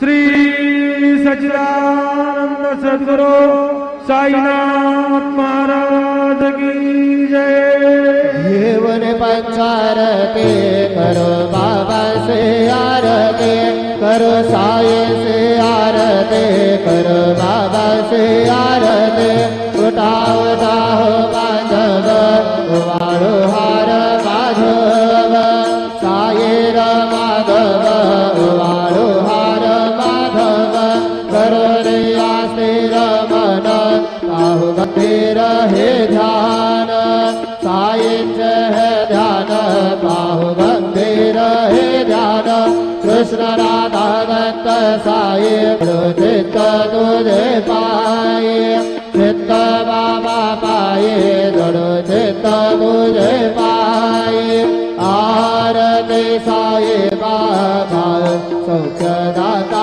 श्री सच्चिदानंद सद्गुरु साईनाथ महाराज की जय। जीवन पंचारती करो बाबा से आरती, करो साई से आरती, करो बाबा से आरती। उठाओ उठाओ माधव वाळो हार माधव, साईर माधव वाळो हार माधव। करो रिया स्थिर मन पाहु गंभीर हे ध्यान, साईंच है ध्यान पाहु गंभीर हे ध्यान। कृष्ण राधा दत्त साई चित्त तुझे पाये, चित्त बाबा पाये जड़ो चित्त तुझे पाये। आरती साई बाबा सौख्य दाता।